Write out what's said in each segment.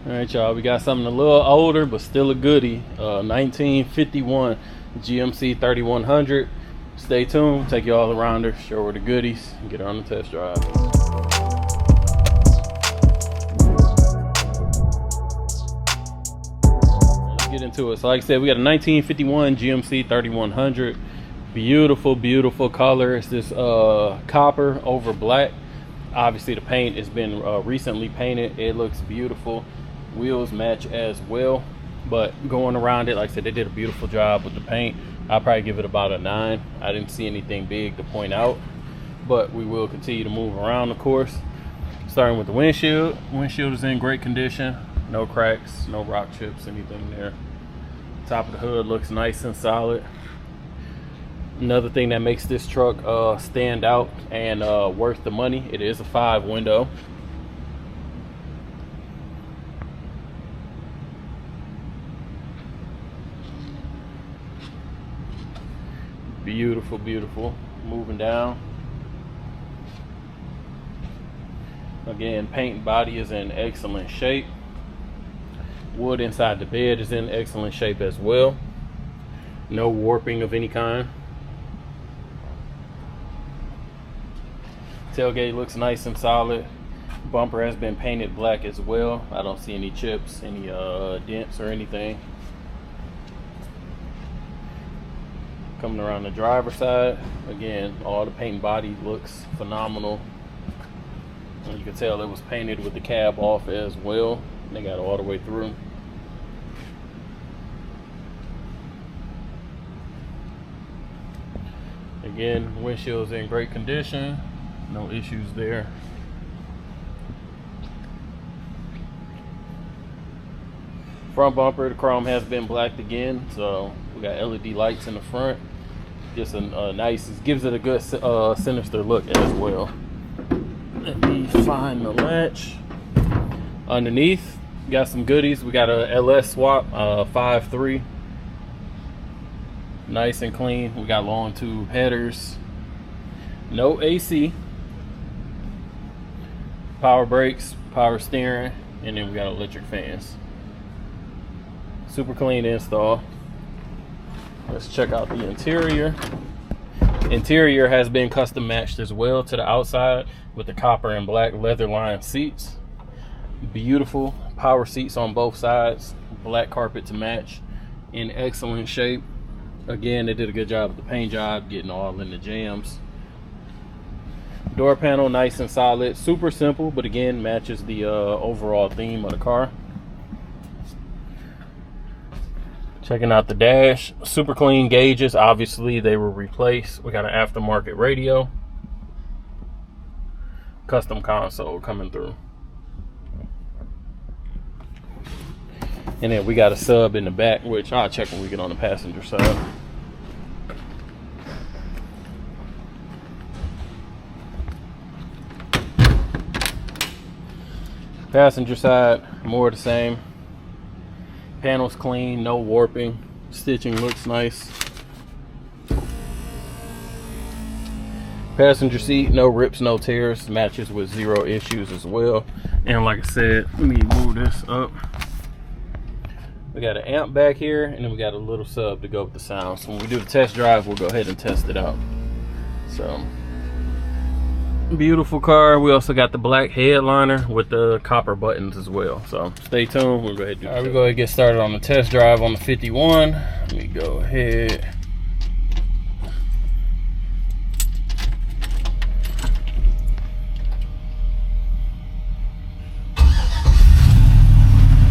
All right, y'all, we got something a little older but still a goodie. 1951 GMC 3100. Stay tuned, take you all around her, show her the goodies, and get her on the test drive. Let's get into it. So like I said, we got a 1951 GMC 3100. Beautiful, beautiful color. It's this copper over black. Obviously the paint has been recently painted. It looks beautiful. Wheels match as well, but going around it, like I said, they did a beautiful job with the paint. I'll probably give it about a 9. I didn't see anything big to point out, but we will continue to move around, of course. Starting with the windshield. Windshield is in great condition. No cracks, no rock chips, anything there. Top of the hood looks nice and solid. Another thing that makes this truck stand out and worth the money, it is a 5 window. Beautiful, beautiful. Moving down. Again, paint and body is in excellent shape. Wood inside the bed is in excellent shape as well. No warping of any kind. Tailgate looks nice and solid. Bumper has been painted black as well. I don't see any chips, any dents or anything. Coming around the driver's side, again, all the paint and body looks phenomenal. And you can tell it was painted with the cab off as well. They got it all the way through. Again, windshield's in great condition. No issues there. Front bumper, the chrome has been blacked again, so we got LED lights in the front. Just a nice, it gives it a good sinister look as well. Let me find the latch. Underneath, we got some goodies. We got a LS swap, 5.3. Nice and clean. We got long tube headers. No AC. Power brakes, power steering, and then we got electric fans. Super clean install. Let's check out the interior. Interior has been custom matched as well to the outside with the copper and black leather lined seats. Beautiful power seats on both sides. Black carpet to match. In excellent shape. Again, they did a good job with the paint job, getting all in the jams. Door panel nice and solid. Super simple, but again matches the overall theme of the car. Checking out the dash, super clean gauges. Obviously they were replaced. We got an aftermarket radio. Custom console coming through. And then we got a sub in the back, which I'll check when we get on the passenger side. Passenger side, more of the same. Panels clean, no warping. Stitching looks nice. Passenger seat, no rips, no tears. Matches with 0 issues as well. And like I said, let me move this up. We got an amp back here, and then we got a little sub to go with the sound. So when we do the test drive, we'll go ahead and test it out. So, beautiful car. We also got the black headliner with the copper buttons as well. So stay tuned. We'll go ahead and do all right, we're going to get started on the test drive on the 51. Let me go ahead.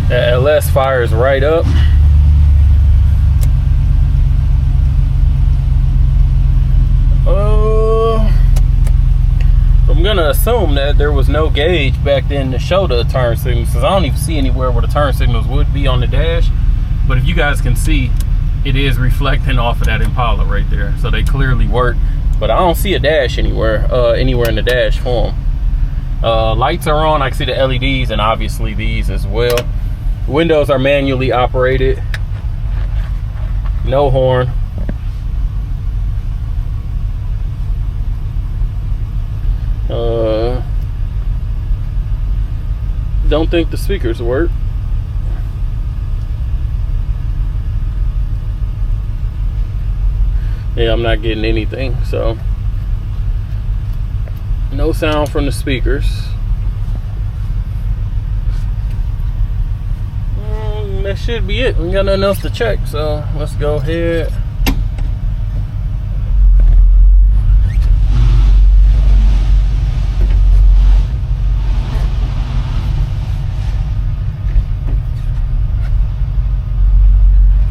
That LS fires right up. I'm gonna assume that there was no gauge back then to show the turn signals, because I don't even see anywhere where the turn signals would be on the dash. But if you guys can see, it is reflecting off of that Impala right there, so they clearly work. But I don't see a dash anywhere in the dash form. Lights are on. I can see the LEDs, and obviously these as well. Windows are manually operated. No horn. Don't think the speakers work. Yeah, I'm not getting anything, so no sound from the speakers. That should be it. We got nothing else to check, so let's go ahead.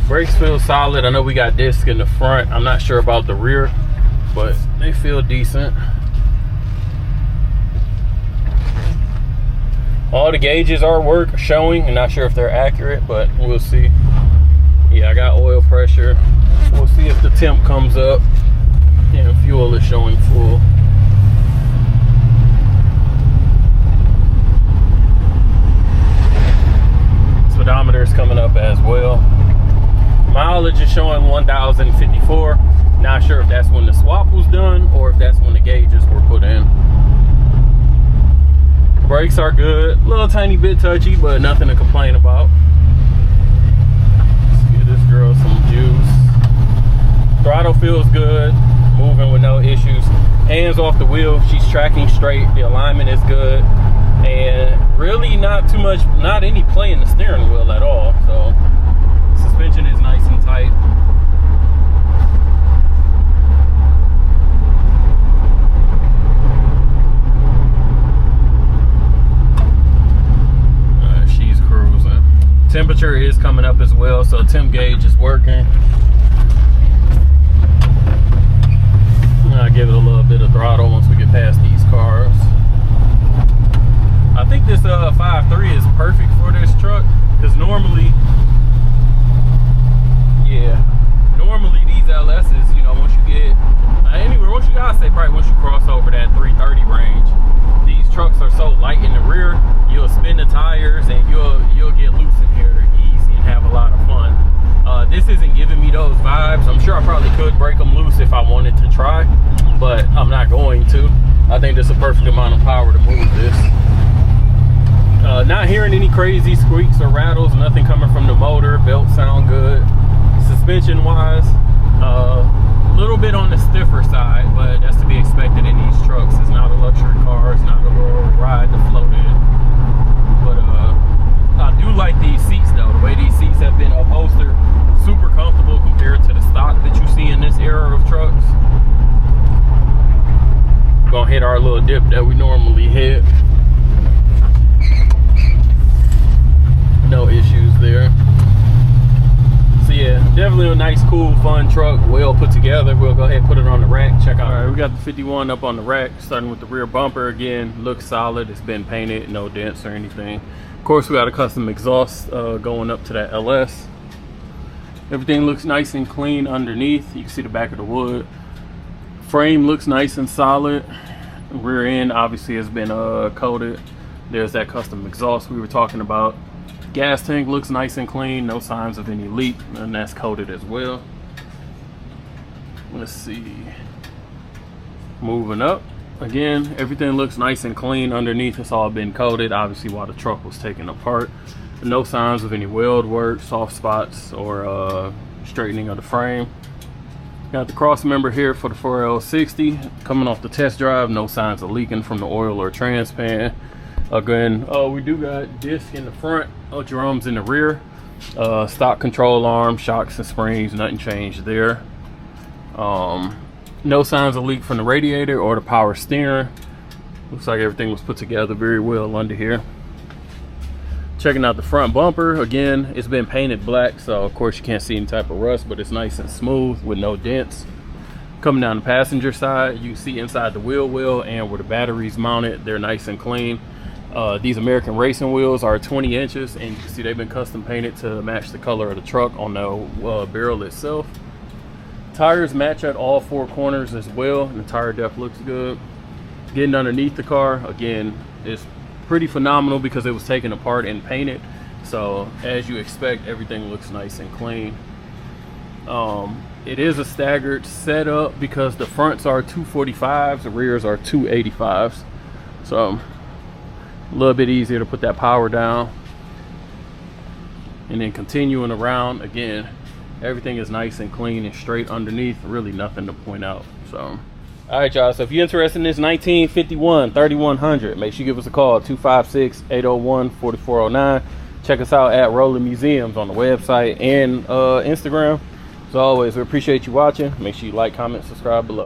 Brakes feel solid. I know we got disc in the front. I'm not sure about the rear, but they feel decent. All the gauges are showing. I'm not sure if they're accurate, but we'll see. Yeah, I got oil pressure. We'll see if the temp comes up. And fuel is showing full. Speedometer is coming up as well. Mileage is showing 1,054. Not sure if that's when the swap was done or if that's when the gauges were put in. Brakes are good. A little tiny bit touchy, but nothing to complain about. Let's give this girl some juice. Throttle feels good. Moving with no issues. Hands off the wheel. She's tracking straight. The alignment is good. And really not too much, not any play in the steering wheel at all. So suspension is nice and tight. She's cruising. Temperature is coming up as well, so temp gauge is working. I'll give it a little bit of throttle once we get past these cars. I think this 5.3 is perfect for this truck, because normally these LS's, you know, once you get once you gotta say probably once you cross over that 330 range, these trucks are so light in the rear, you'll spin the tires and you'll get loose in here easy and have a lot of fun. This isn't giving me those vibes. I'm sure I probably could break them loose if I wanted to try, but I'm not going to. I think there's a perfect amount of power to move this. Not hearing any crazy squeaks or rattles, nothing coming from the motor. Belts sound good. Suspension wise, a little bit on the stiffer side, but that's to be expected in these trucks. It's not a luxury car, it's not a little ride to float in. But I do like these seats though. The way these seats have been upholstered, super comfortable compared to the stock that you see in this era of trucks. Gonna hit our little dip that we normally hit. No issues there. So yeah, definitely a nice, cool, fun truck, well put together. We'll go ahead and put it on the rack. Check out. All right, we got the 51 up on the rack, starting with the rear bumper. Again, looks solid. It's been painted, no dents or anything. Of course, we got a custom exhaust going up to that LS. Everything looks nice and clean underneath. You can see the back of the wood. Frame looks nice and solid. Rear end obviously has been coated. There's that custom exhaust we were talking about. Gas tank looks nice and clean, no signs of any leak, and that's coated as well. Let's see. Moving up. Again, everything looks nice and clean underneath. It's all been coated, obviously, while the truck was taken apart. No signs of any weld work, soft spots, or straightening of the frame. Got the cross member here for the 4L60. Coming off the test drive, no signs of leaking from the oil or trans pan. Again, we do got disc in the front, drums in the rear, stock control arm, shocks and springs, nothing changed there. No signs of leak from the radiator or the power steering. Looks like everything was put together very well under here. Checking out the front bumper, again, it's been painted black, so of course you can't see any type of rust, but it's nice and smooth with no dents. Coming down the passenger side, you can see inside the wheel well and where the battery's mounted, they're nice and clean. These American Racing wheels are 20 inches, and you can see they've been custom painted to match the color of the truck on the barrel itself. Tires match at all four corners as well, and the tire depth looks good. Getting underneath the car, again, it's pretty phenomenal because it was taken apart and painted. So as you expect, everything looks nice and clean. It is a staggered setup because the fronts are 245s, the rears are 285s. So a little bit easier to put that power down. And then continuing around, again, Everything is nice and clean and straight underneath. Really nothing to point out. So all right, y'all, so if you're interested in this 1951 3100, make sure you give us a call, 256-801-4409. Check us out at Roland Museums on the website and Instagram. As always, we appreciate you watching. Make sure you like, comment, subscribe below.